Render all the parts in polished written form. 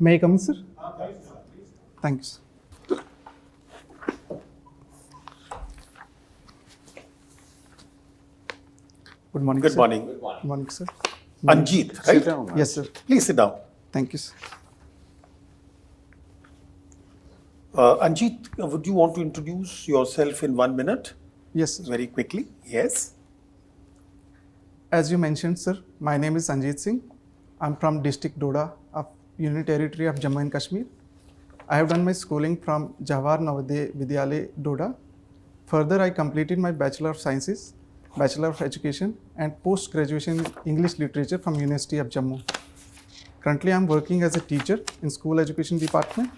May I come in, sir? Thanks. Good morning, Good sir. morning. Good morning, sir. Anjeet, right? Yes, sir. Please sit down. Thank you, sir. Anjeet, would you want to introduce yourself in 1 minute? Yes, sir. Very quickly. Yes. As you mentioned, sir, my name is Anjeet Singh. I'm from District Doda of Union Territory of Jammu and Kashmir. I have done my schooling from Jawahar Navodaya Vidyalaya, Doda. Further, I completed my Bachelor of Sciences, Bachelor of Education, and post-graduation in English Literature from University of Jammu. Currently, I'm working as a teacher in School Education Department.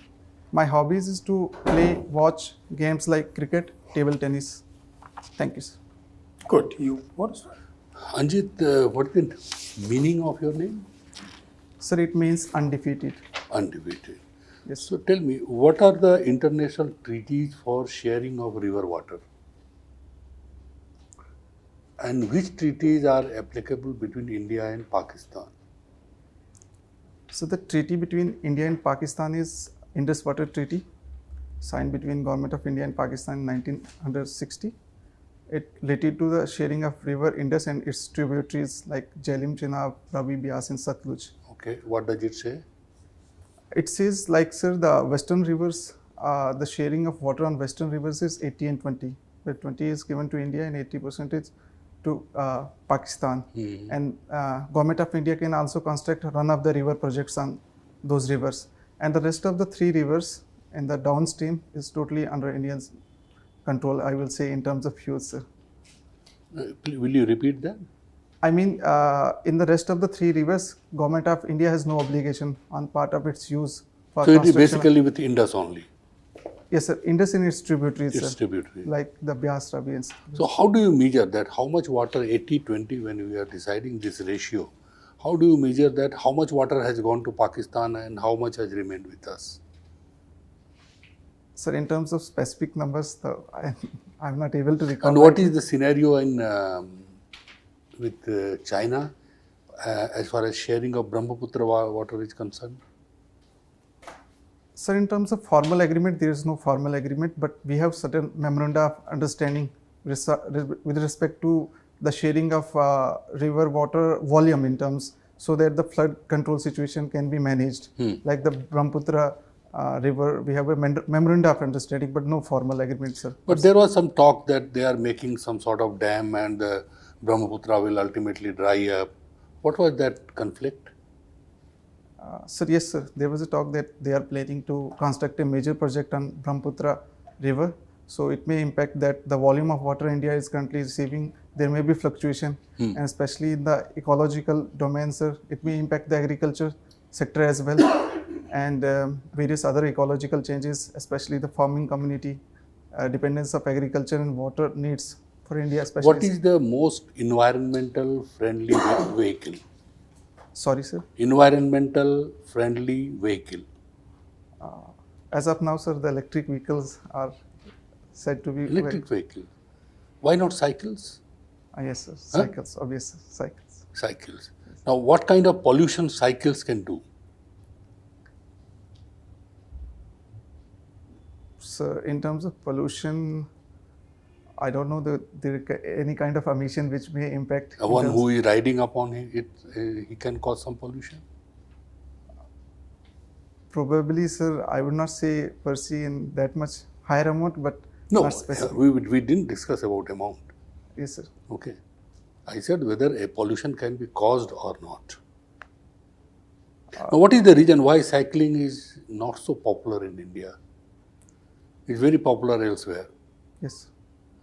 My hobbies is to play, watch games like cricket, table tennis. Thank you, sir. Good. You what? Anjeet, what is the meaning of your name? Sir, it means undefeated. Undefeated. Yes, So tell me, what are the international treaties for sharing of river water? And which treaties are applicable between India and Pakistan? So the treaty between India and Pakistan is Indus Water Treaty, signed between Government of India and Pakistan in 1960. It related to the sharing of river Indus and its tributaries like Jhelum, Chenab, Ravi, Beas and Satluj. Okay, what does it say? It says like, sir, the western rivers, the sharing of water on western rivers is 80 and 20, where 20 is given to India and 80% is to Pakistan. And Government of India can also construct run-of-the-river projects on those rivers. And the rest of the 3 rivers in the downstream is totally under India's control, I will say, in terms of use, sir. Will you repeat that? I mean, in the rest of the 3 rivers, Government of India has no obligation on part of its use for So it is construction. basically with Indus only, Yes, sir. Indus and its tributaries, its sir. tributary. Like the Beas, Ravi and So how do you measure that? How much water, 80-20, when we are deciding this ratio, how do you measure that? How much water has gone to Pakistan and how much has remained with us? Sir, in terms of specific numbers, I'm not able to recall. And what is the scenario in with China as far as sharing of Brahmaputra water is concerned? Sir, in terms of formal agreement, there is no formal agreement, but we have certain memoranda of understanding with respect to the sharing of river water volume in terms, so that the flood control situation can be managed. Like the Brahmaputra river, we have a memoranda of understanding, but no formal agreement, sir. But there was some talk that they are making some sort of dam and the Brahmaputra will ultimately dry up. What was that conflict? Sir, yes, sir. There was a talk that they are planning to construct a major project on Brahmaputra river. So it may impact that the volume of water India is currently receiving. There may be fluctuation, and especially in the ecological domain, sir, it may impact the agriculture sector as well, and various other ecological changes, especially the farming community, dependence of agriculture and water needs for India, especially. What is the most environmental friendly vehicle? Sorry, sir. Environmental friendly vehicle. As of now, sir, the electric vehicles are said to be Electric vehicle. Why not cycles? Yes, sir. Cycles, obviously, cycles. Cycles. Now, what kind of pollution cycles can do? So, in terms of pollution, I don't know any kind of emission which may impact. One who is riding upon it, he can cause some pollution? Probably, sir, I would not say per se in that much higher amount, but no, not specific. We didn't discuss about amount. Yes, sir. Okay. I said whether a pollution can be caused or not. Now, what is the reason why cycling is not so popular in India? It's very popular elsewhere. Yes.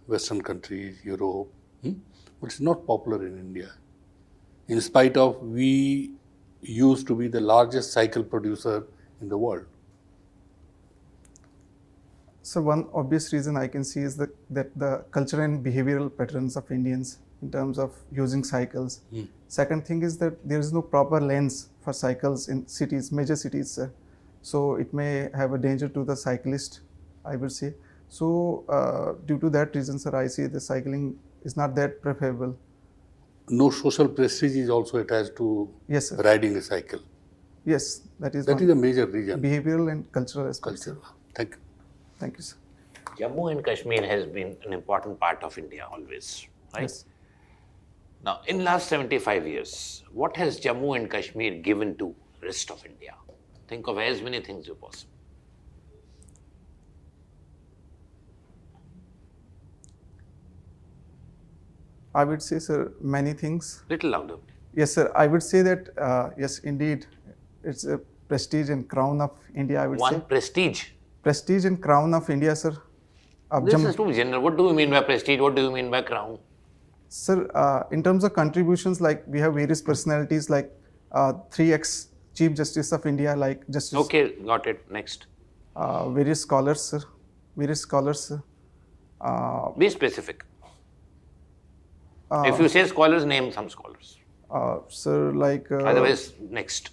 Western countries, Europe, but it's not popular in India. In spite of we used to be the largest cycle producer in the world. So one obvious reason I can see is that the cultural and behavioral patterns of Indians in terms of using cycles. Second thing is that there is no proper lanes for cycles in cities, major cities, sir. So it may have a danger to the cyclist, I would say. So due to that reason, sir, I see the cycling is not that preferable. No social prestige is also attached to Yes, sir. riding a cycle. Yes, that is That is a major reason. behavioral and cultural aspects. Culture. Thank you. Thank you, sir. Jammu and Kashmir has been an important part of India always, right? Yes. Now, in last 75 years, what has Jammu and Kashmir given to rest of India? Think of as many things you possible. I would say, sir, many things. Little louder. Yes, sir. I would say that, yes, indeed, it's a prestige and crown of India, I would say. One, prestige. Prestige and crown of India, sir. This is too general. What do you mean by prestige? What do you mean by crown? Sir, in terms of contributions, like we have various personalities like 3 Chief Justice of India, like Justice. Okay, got it. Next. Various scholars, sir. Various scholars, sir. Be specific. If you say scholars, name some scholars. Sir, like. Otherwise, next.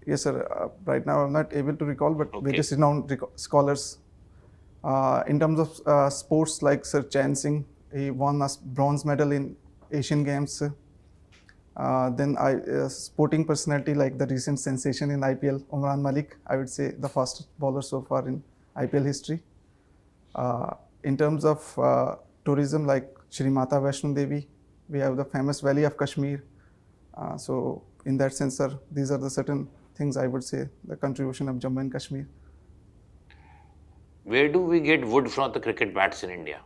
Yes, sir. Right now, I'm not able to recall, but Okay. various renowned scholars. In terms of sports, like Sir Chan Singh, he won a bronze medal in Asian Games. Then sporting personality like the recent sensation in IPL, Umran Malik, I would say the fastest bowler so far in IPL history. In terms of tourism, like Shri Mata Vaishno Devi, we have the famous Valley of Kashmir. So in that sense, sir, these are the certain things I would say the contribution of Jammu and Kashmir. Where do we get wood from the cricket bats in India?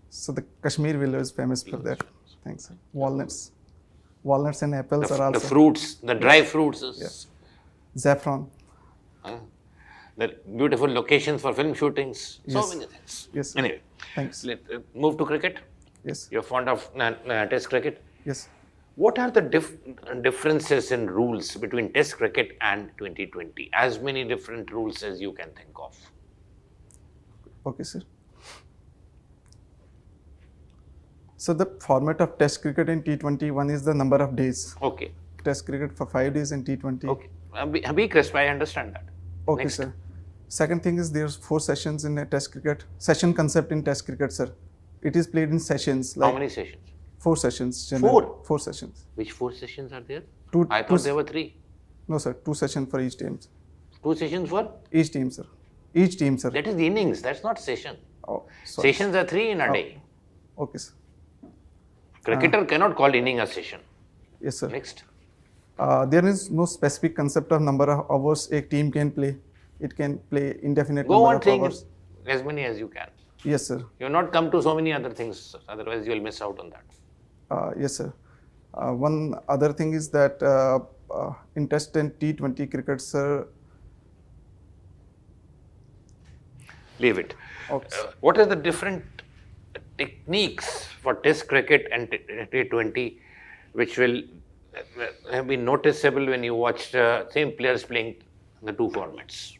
So the Kashmir willow is famous for that. Thanks, sir. Walnuts and apples are also. The fruits, the dry fruits. Is, Saffron. the beautiful locations for film shootings. So Yes. many things. Yes, sir. Anyway, Thanks. let's move to cricket. Yes. You're fond of Test cricket. Yes. What are the differences in rules between Test cricket and 2020? As many different rules as you can think of. Okay, sir. So the format of Test cricket in T20, one is the number of days. Okay. Test cricket for 5 days in T20. Okay. Be crisp, I understand that. Okay, Next. sir. Second thing is there's 4 sessions in a Test cricket. Session concept in Test cricket, sir. It is played in sessions. How Like many sessions? 4 sessions. Generally. 4? 4 sessions. Which 4 sessions are there? Two- I two thought there were 3. No, sir. 2 sessions for each team. 2 sessions for? Each team, sir. Each team, sir. That is innings. That's not session. Oh, sorry. Sessions are 3 in a day. Okay, sir. Cricketer cannot call inning a session. Yes, sir. Next. There is no specific concept of number of hours a team can play. It can play indefinite Go number on of saying hours. as many as you can. Yes, sir. You have not come to so many other things, otherwise you will miss out on that. Yes, sir. One other thing is that in Test and T20 cricket, sir. Leave it. Okay. What are the different techniques for Test cricket and T20 which will have been noticeable when you watch the same players playing the 2 formats?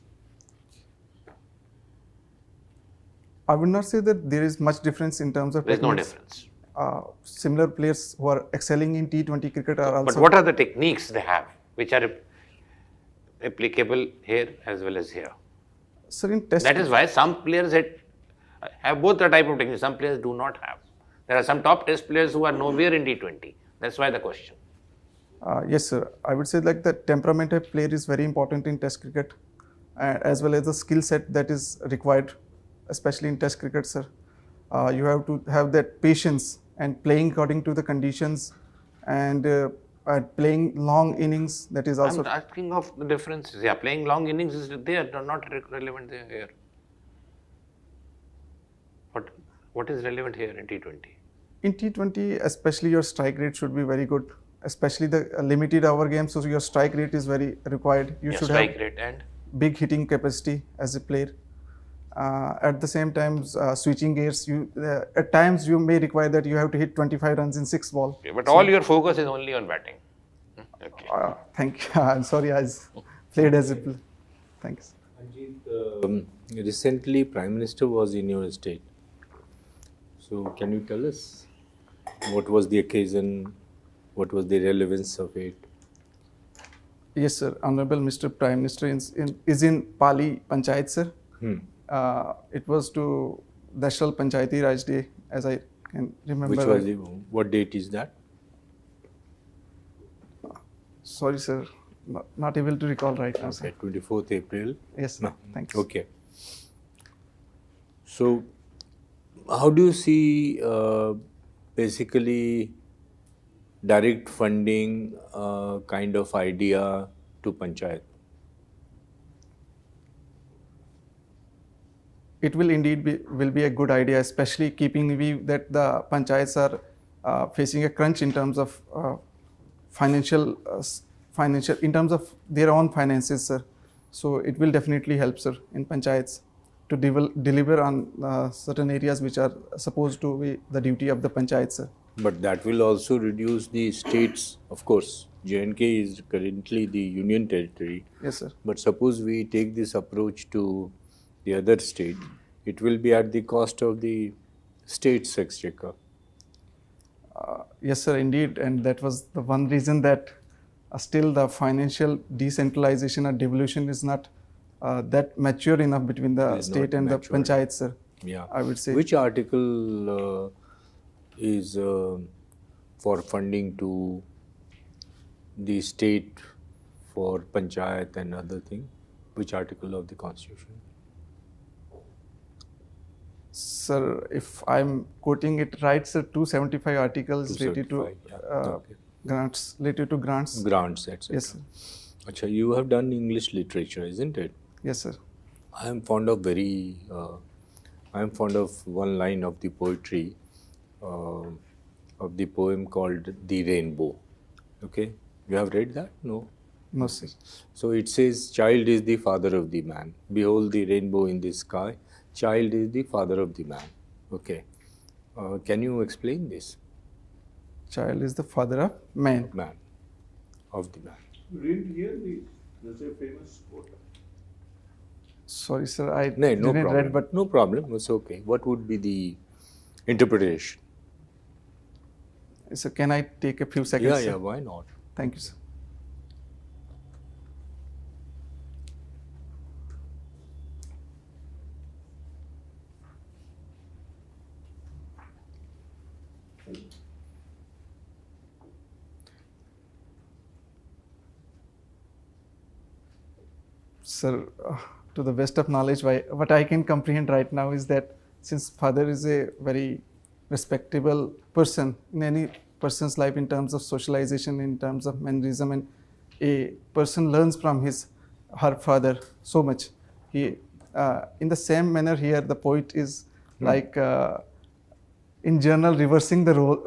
I would not say that there is much difference in terms of There is no techniques. difference. Similar players who are excelling in T20 cricket are also. But what are the techniques they have which are applicable here as well as here? Sir, in Test. That is why some players have both the type of techniques, some players do not have. There are some top Test players who are nowhere in T20. That's why the question. Yes, sir. I would say like the temperament of player is very important in Test cricket, as well as the skill set that is required, especially in Test cricket, sir. You have to have that patience and playing according to the conditions, and playing long innings. That is also. I'm asking of the differences. Yeah, playing long innings is there, not relevant there here. What is relevant here in T20? In T20, especially your strike rate should be very good, especially the limited over game. So your strike rate is very required. You should strike have rate and big hitting capacity as a player. At the same time, switching gears. At times you may require that you have to hit 25 runs in 6 balls. okay, but all your focus is only on batting. Okay. Thank you. I'm sorry, I played as a player. Thanks. Anjeet, recently Prime Minister was in your state. So can you tell us what was the occasion, what was the relevance of it? Yes, sir. Honorable Mr. Prime Minister is in Pali Panchayat, sir. It was to National Panchayati Raj Day, as I can remember. Which was what date is that? Sorry, sir. not able to recall right now, Okay, sir. 24th April. Yes, sir. No. Thanks. Okay. So, how do you see basically direct funding kind of idea to panchayat? It will indeed be a good idea, especially keeping in view that the panchayats are facing a crunch in terms of financial in terms of their own finances, sir. So it will definitely help, sir, in panchayats to deliver on certain areas which are supposed to be the duty of the panchayats, sir. But that will also reduce the states, of course. J&K is currently the union territory. Yes, sir. But suppose we take this approach to the other state, it will be at the cost of the state's exchequer. Yes, sir, indeed. And that was the one reason that still the financial decentralization or devolution is not that mature enough between the Is state not and the mature. panchayats, sir. Yeah. I would say. Which article is for funding to the state for panchayat and other thing? Which article of the constitution? Sir, if I'm quoting it right, sir, 275 articles related to 275, yeah. Okay. grants, related to grants. Grants, etc. Yes, sir. Acha, you have done English literature, isn't it? Yes, sir. I am fond of one line of the poetry, of the poem called The Rainbow. Okay, you have read that? No. No, sir. So it says, child is the father of the man. Behold the rainbow in the sky. Child is the father of the man. Okay. Can you explain this? Child is the father of man. Man. Of the man. You didn't hear this. There's a famous quote. Sorry, sir, I No, no didn't problem. read, but No problem. It's okay. What would be the interpretation? so can I take a few seconds? Yeah, sir? yeah. Why not? Thank you, sir. Sir, to the best of knowledge, what I can comprehend right now is that since father is a very respectable person in any person's life in terms of socialization, in terms of mannerism, and a person learns from her father so much. He, in the same manner here, the poet is like in general reversing the role,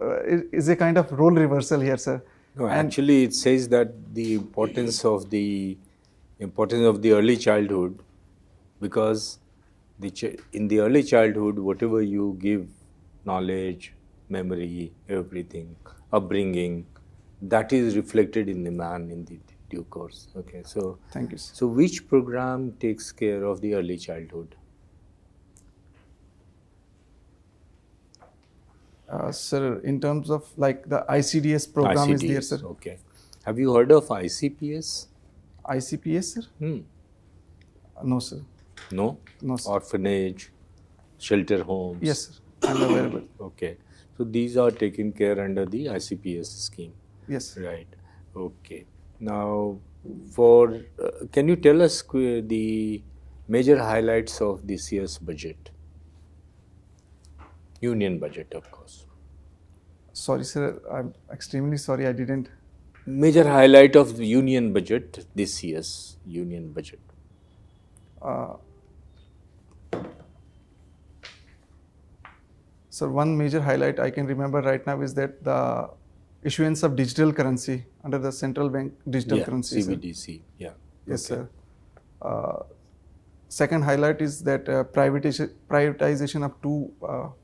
is a kind of role reversal here, sir. No, And- actually, it says that the importance of the early childhood, because in the early childhood, whatever you give, knowledge, memory, everything, upbringing, that is reflected in the man in the due course. Okay, so Thank you, sir. so which program takes care of the early childhood? Sir, in terms of like the ICDS program is there, ICDS, sir. okay. Have you heard of ICPS? ICPS, sir? No, sir. No? No, sir. Orphanage, shelter homes? Yes, sir. I'm available. Okay. So these are taken care under the ICPS scheme. Yes, sir. Right. Okay. Now, can you tell us the major highlights of this year's budget? Union budget, of course. Sorry, sir. I'm extremely sorry. I didn't. Major highlight of the union budget, this year's union budget. Sir, one major highlight I can remember right now is that the issuance of digital currency under the central bank digital Yeah, currency. Sir. CBDC. Yeah. Yes, Okay. sir. Second highlight is that privatization of two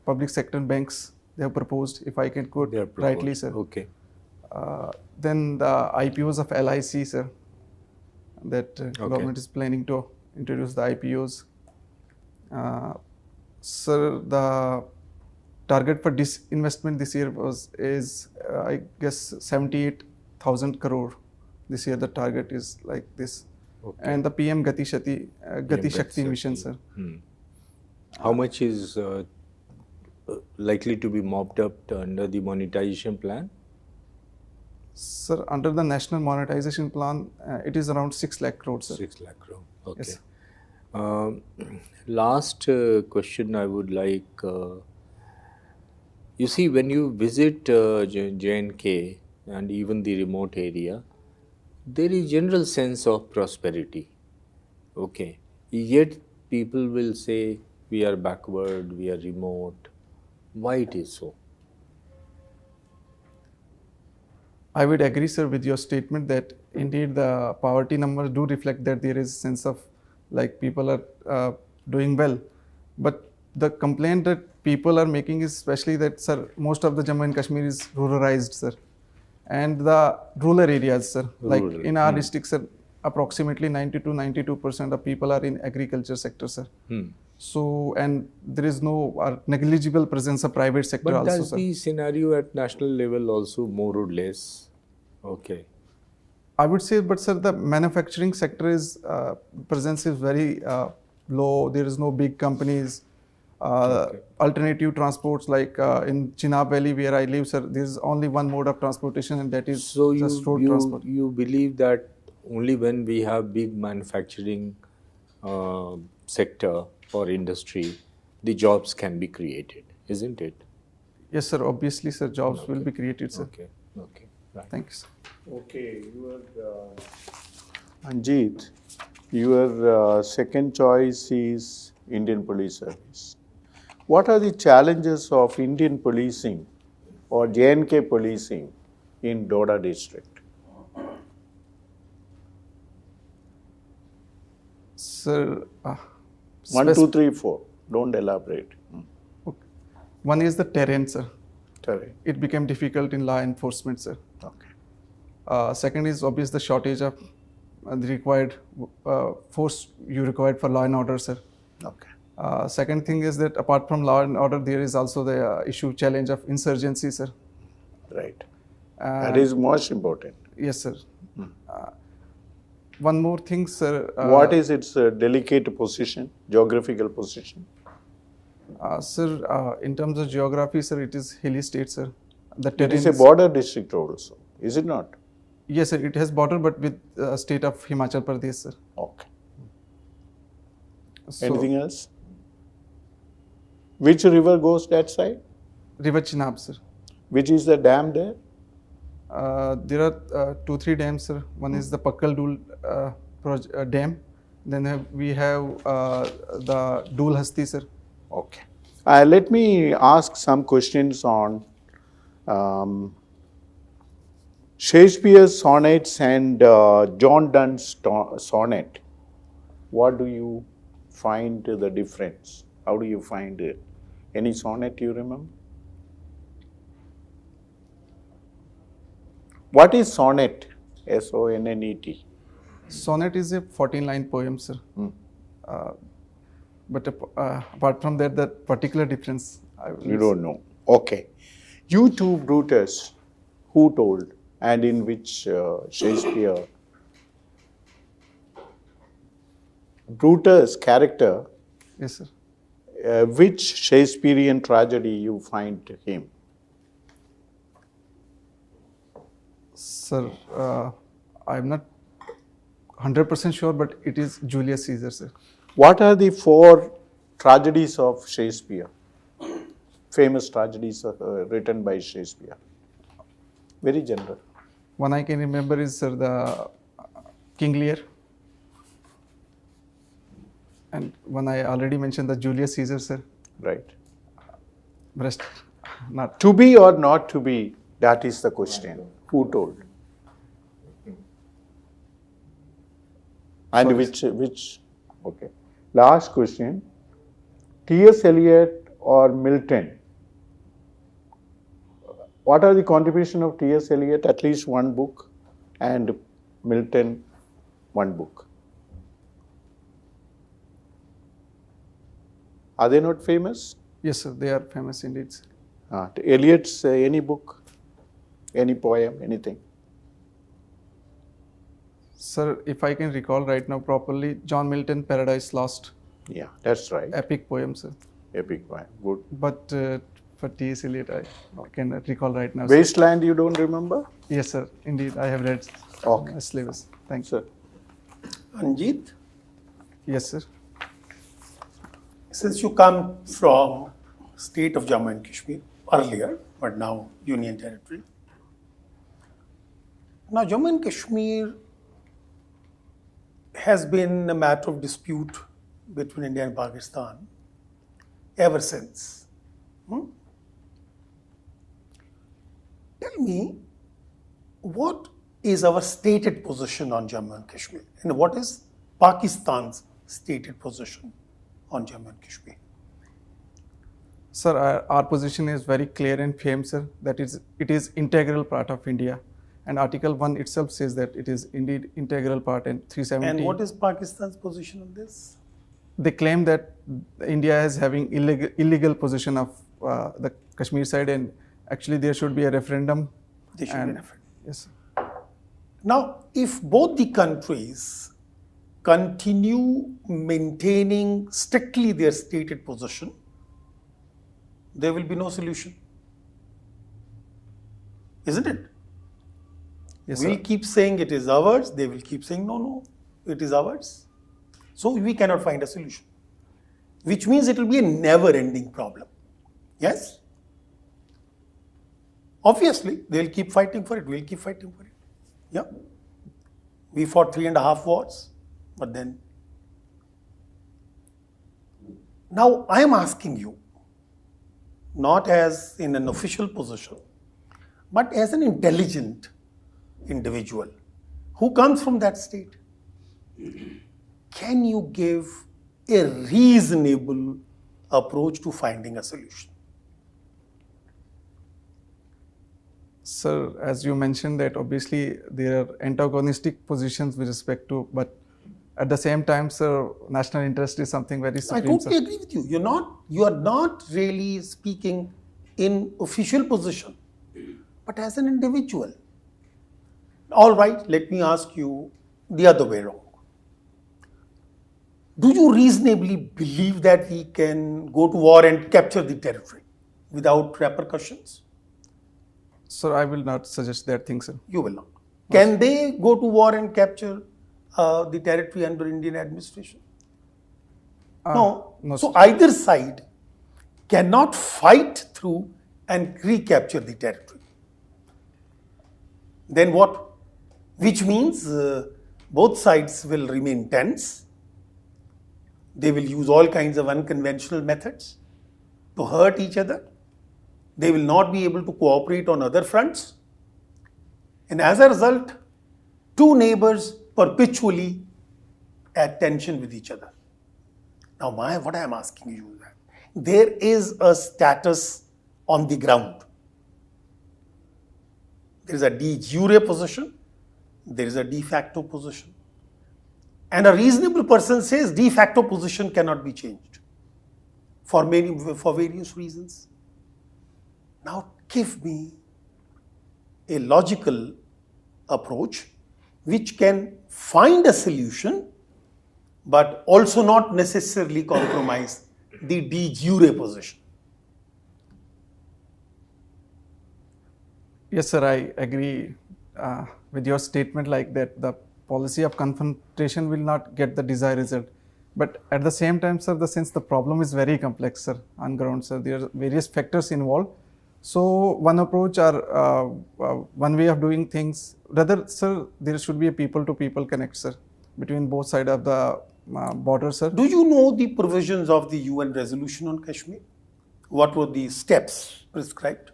public sector banks they have proposed, if I can quote They are rightly, proposed. sir. Okay. Then the IPOs of LIC, sir, that government is planning to introduce the IPOs. Sir, the target for disinvestment this year is I guess 78,000 crore. This year the target is like this. Okay. And the PM Gati Shakti mission, sir. How much is likely to be mopped up under the monetization plan? Sir, under the National Monetization Plan, it is around 6 lakh crores, sir. 6 lakh crore. Okay. Yes. Last question I would like. You see, when you visit J&K and even the remote area, there is general sense of prosperity. Okay. Yet people will say we are backward, we are remote. Why it is so? I would agree, sir, with your statement that indeed the poverty numbers do reflect that there is sense of like people are doing well. But the complaint that people are making is especially that, sir, most of the Jammu and Kashmir is ruralized, sir. And the rural areas, sir, like Rural. in our district, sir, approximately 90 to 92% of people are in agriculture sector, sir. So, and there is no negligible presence of private sector But also, does sir. the scenario at national level also more or less? Okay. I would say, but sir, the manufacturing sector is presence is very low. There is no big companies. Alternative transports like in Chenab Valley where I live, sir, there is only one mode of transportation, and that is So just road transport. you believe that only when we have big manufacturing sector or industry, the jobs can be created, isn't it? Yes, sir. Obviously, sir, jobs will be created, sir. Okay. Okay. Right. Thank you, sir. Okay, Anjeet, your second choice is Indian Police Service. What are the challenges of Indian policing or J&K policing in Doda district? Sir, 1, 2, 3, 4. Don't elaborate. okay. One is the terrain, sir. Sorry. It became difficult in law enforcement, sir. Okay. Second is obvious the shortage of the required force you required for law and order, sir. Okay. Second thing is that apart from law and order, there is also the challenge of insurgency, sir. Right. That is most important. Yes, sir. One more thing, sir. What is its delicate position, geographical position? Sir, in terms of geography, sir, it is hilly state, sir. The It is a terrain border district also, is it not? Yes, sir. It has border, but with state of Himachal Pradesh, sir. Okay. So, Anything else? Which river goes that side? River Chenab, sir. Which is the dam there? There are 2-3 dams, sir. One is the Pakkal Dul dam. Then we have the Dul Hasti, sir. Okay. Let me ask some questions on Shakespeare's sonnets and John Donne's sonnet. What do you find the difference? How do you find it? Any sonnet you remember? What is sonnet? S-O-N-N-E-T. Sonnet is a 14-line poem, sir. But apart from that, that particular difference, I will You don't know. Okay. You two, Brutus, who told and in which Shakespeare? Brutus' character, Yes, sir. which Shakespearean tragedy you find him? Sir, I'm not 100% sure, but it is Julius Caesar, sir. What are the 4 tragedies of Shakespeare? Famous tragedies written by Shakespeare. Very general. One I can remember is, sir, the King Lear. And one I already mentioned, the Julius Caesar, sir. Right. Rest, not. To be or not to be, that is the question. Who told? And which? Okay. Last question. T.S. Eliot or Milton? What are the contribution of T.S. Eliot? At least one book, and Milton, one book. Are they not famous? Yes, sir, they are famous indeed, sir. Eliot's any book, any poem, anything? Sir, if I can recall right now properly, John Milton, Paradise Lost, Yeah, that's right. epic poem, sir. Epic poem. Good. But for TS Elite, I can recall right now. Sir. Wasteland, you don't remember? Yes, sir. Indeed, I have read Okay. the syllabus. Thanks, Sir. Anjeet, Yes, sir. since you come from state of Jammu and Kashmir earlier, but now Union Territory. Now Jammu and Kashmir has been a matter of dispute between India and Pakistan ever since. Tell me, what is our stated position on Jammu and Kashmir, and what is Pakistan's stated position on Jammu and Kashmir? Sir, our position is very clear and firm, sir, that it is integral part of India. And Article 1 itself says that it is indeed integral part, and 370. And what is Pakistan's position on this? They claim that India is having illegal possession of the Kashmir side, and actually there should be a referendum. There should be a referendum. Yes, sir. Now, if both the countries continue maintaining strictly their stated position, there will be no solution. Isn't it? Yes, We'll sir. keep saying it is ours, they will keep saying no, it is ours. So we cannot find a solution, which means it will be a never-ending problem. Yes? Obviously, they'll keep fighting for it, we'll keep fighting for it. Yeah? We fought 3.5 wars, but then... Now, I am asking you, not as in an official position, but as an intelligent individual who comes from that state, can you give a reasonable approach to finding a solution? Sir, as you mentioned that obviously there are antagonistic positions with respect to, but at the same time, sir, national interest is something very I supreme, totally sir. agree with you. You are not really speaking in official position, but as an individual. All right, let me ask you the other way around. Do you reasonably believe that we can go to war and capture the territory without repercussions? Sir, I will not suggest that thing, sir. You will not. Can they go to war and capture the territory under Indian administration? No. no, So sir. either side cannot fight through and recapture the territory. Then what? Which means both sides will remain tense. They will use all kinds of unconventional methods to hurt each other. They will not be able to cooperate on other fronts. And as a result, two neighbors perpetually at tension with each other. Now, what I am asking you is that there is a status on the ground. There is a de jure position, there is a de facto position. And a reasonable person says de facto position cannot be changed for various reasons. Now, give me a logical approach which can find a solution but also not necessarily compromise the de jure position. Yes, sir, I agree with your statement like that the policy of confrontation will not get the desired result. But at the same time, sir, since the problem is very complex, sir, on ground, sir, there are various factors involved. So one approach or one way of doing things, rather, sir, there should be a people-to-people connect, sir, between both sides of the border, sir. Do you know the provisions of the UN resolution on Kashmir? What were the steps prescribed?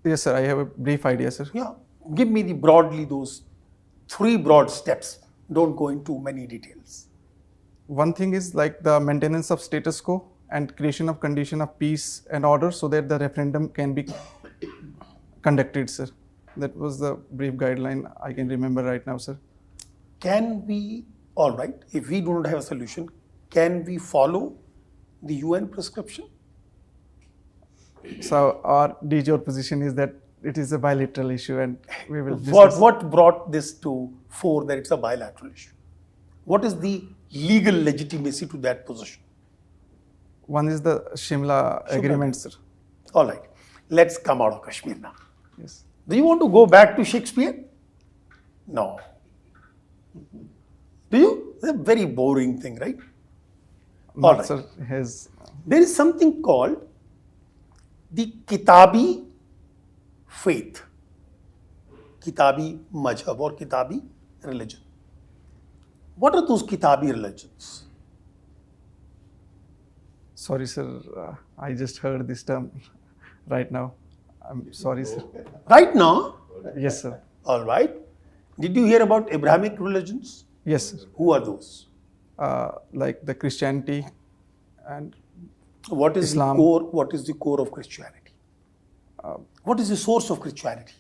Yes, sir, I have a brief idea, sir. Yeah, give me broadly those 3 broad steps. Don't go into many details. One thing is like the maintenance of status quo and creation of condition of peace and order so that the referendum can be conducted, sir. That was the brief guideline I can remember right now, sir. Can we, all right, if we do not have a solution, can we follow the UN prescription? So our de jure position is that it is a bilateral issue and we will discuss. What brought this to fore that it's a bilateral issue? What is the legal legitimacy to that position? One is the Shimla agreement, sir. All right. Let's come out of Kashmir now. Yes. Do you want to go back to Shakespeare? No. Do you? It's a very boring thing, right? All Not, right. sir. His There is something called the Kitabi faith, Kitabi Majhab or Kitabi religion. What are those Kitabi religions? sorry, sir. I just heard this term right now. I'm sorry, sir. Right now, Yes, sir. all right. Did you hear about Abrahamic religions? Yes, sir. Who are those? Like the Christianity and What is Islam. the core? What is the core of Christianity? What is the source of Christianity?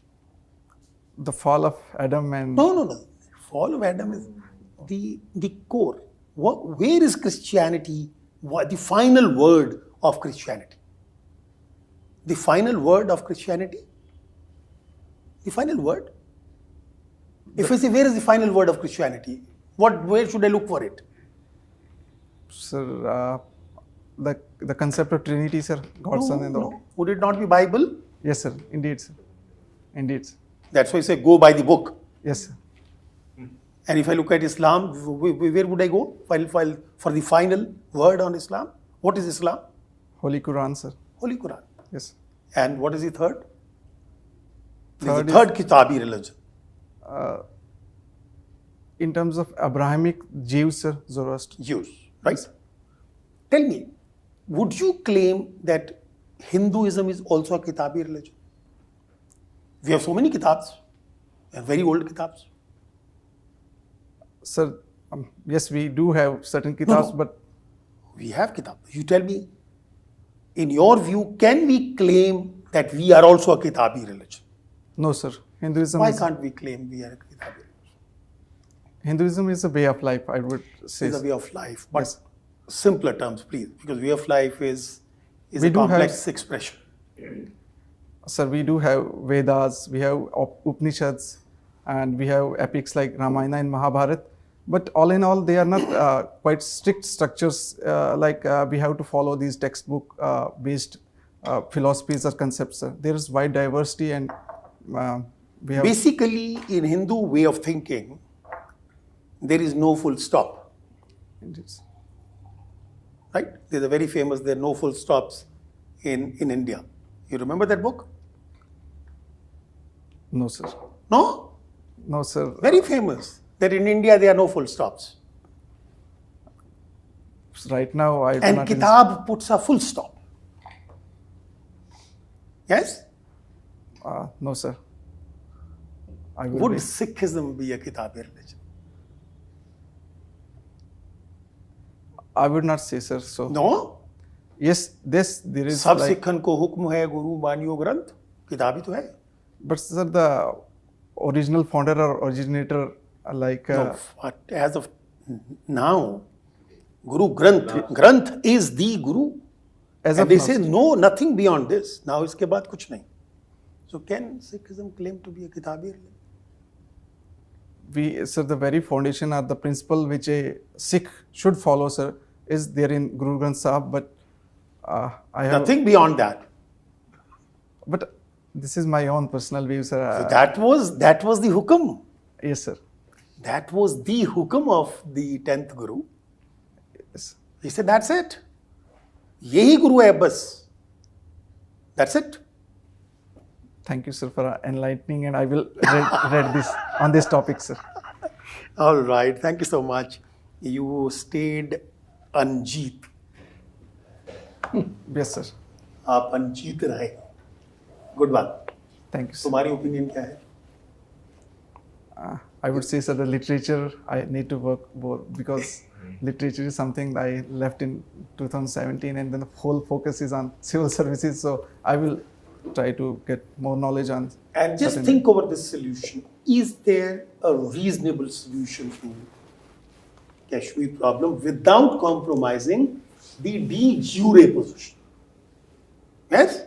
the fall of Adam and No. Fall of Adam is the core. Where is Christianity? The final word of Christianity. The final word of Christianity? The final word? If I say, where is the final word of Christianity? Where should I look for it? sir, the concept of Trinity, sir. God, Son, and the Holy. No. Would it not be Bible? Yes, sir. Indeed, sir. Indeed, sir. That's why I say go by the book. Yes, sir. And if I look at Islam, where would I go? File for the final word on Islam. What is Islam? Holy Quran, sir. Holy Quran. Yes. And what is the third? Third The third Kitabi religion. In terms of Abrahamic Jews, sir, Zoroaster. Jews, right? Tell me, would you claim that Hinduism is also a Kitabi religion? We have so many Kitabs, and very old Kitabs. Sir, yes, we do have certain kitabs, No. but We have Kitab. You tell me, in your view, can we claim that we are also a Kitabi religion? no, sir. Hinduism. Why is, can't we claim we are a Kitabi religion? Hinduism is a way of life, I would say. It's a way of life, but Yes. simpler terms, please, because way of life is We a do have- complex expression. Sir, we do have Vedas, we have Upanishads, and we have epics like Ramayana and Mahabharata. But all in all, they are not quite strict structures. We have to follow these textbook-based philosophies or concepts. Sir. There is wide diversity, and we have. Basically, in Hindu way of thinking, there is no full stop, right? There's a very famous, there are no full stops in India. You remember that book? No, sir. No? No, sir. Very famous. That in India there are no full stops. Right now, I do And not. Kitab puts a full stop. Yes? No, sir. I will Would be. Sikhism be a Kitabi religion? I would not say, sir. So No? yes, there is. सब like, सिखन को हुक्म है गुरु मानियो ग्रंथ किताबी तो है. but sir, the original founder or originator, No, but as of now, Guru Granth is the Guru. as And of they now, say sir. no, nothing beyond this. Now इसके बाद कुछ नहीं. So can Sikhism claim to be a Kitabi religion? Sir, the very foundation or the principle which a Sikh should follow, sir, is there in Guru Granth Sahib. But I have. Nothing beyond that. But this is my own personal view, sir. So that was the hukum. Yes, sir. That was the hukum of the 10th Guru. Yes. He said, that's it. Yehi Guru hai bas. That's it. Thank you, sir, for enlightening, and I will read this on this topic, sir. All right. Thank you so much. You stayed Anjeet. Yes, sir. आप अंजीत रहे. Good one. Thank you, sir. तुम्हारी opinion क्या है? I would say, sir, the literature I need to work more, because literature is something I left in 2017, and then the whole focus is on civil services. So I will try to get more knowledge on. And just certain- think over this solution. Is there a reasonable solution to Kashmir problem without compromising the de jure position? Yes?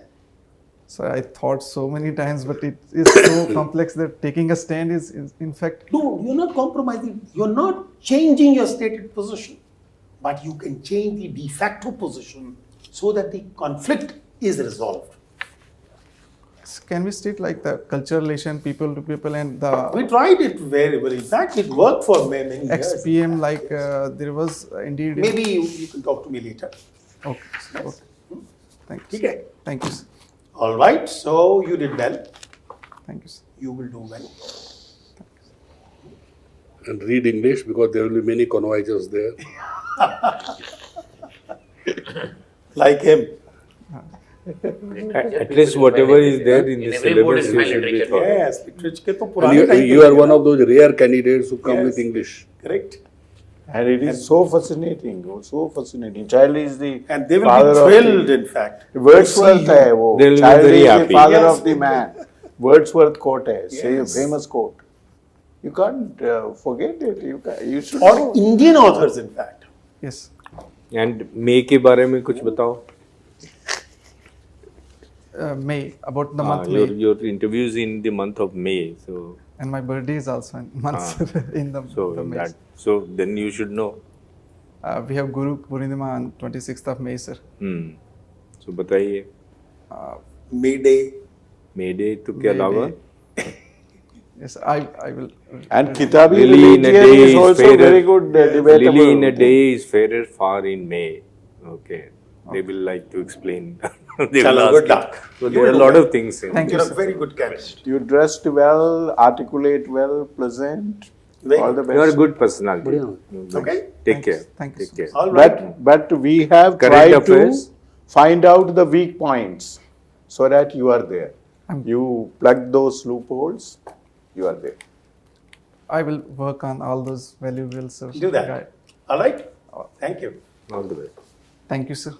So I thought so many times, but it is so complex that taking a stand is in fact. No, you're not compromising. You're not changing your stated position. But you can change the de facto position so that the conflict is resolved. Can we state like the cultural relation, people to people, and the We tried it very well. In fact, it worked for many years. XPM, like there was indeed. Maybe you can talk to me later. Okay. Okay. Thank you. Okay. Thank you, sir. All right. So you did well. Thank you, sir. You will do well. And read English because there will be many convoyers there. Like him. At least whatever is there in the every board syllabus is you valid should be literature. taught. Yes, literature के तो And पुराने time you पे are one of those rare candidates who come Yes. with English. correct. And it is so fascinating, so fascinating. Child is the And they will father be of thrilled, the- in fact. Wordsworth to see है you. वो. They will be Child very is the happy. father Yes. of the man. Wordsworth quote है, say Yes. famous quote. You can't forget it. You should Or know. Indian authors, in fact. Yes. And May के बारे में कुछ बताओ. May, about the month your May, your interviews in the month of May. So and my birthday is also in month in the May. so then you should know. We have Guru Purnima on 26th of May, sir. So बताइए. May Day. May Day तो के May अलावा. Day. Yes, I will. And Kitabi Lily in a religion day is is also fairer. very good debatable. Lily in a day is fairer far in May. Okay. They will like to explain. They will Chalo, ask good you. luck. So there are a lot of things in Thank it. you, You're a sir. very good chemist. You dressed well, articulate well, pleasant. Very All the good. best. You are a good personality. Brilliant. Okay. Take care. Thank you Take so care. All right. But we have Current tried affairs. to find out the weak points so that you are there. You plug those loopholes, you are there. I will work on all those valuables, sir. Do that. All right. Thank you. All the best. Thank you, sir.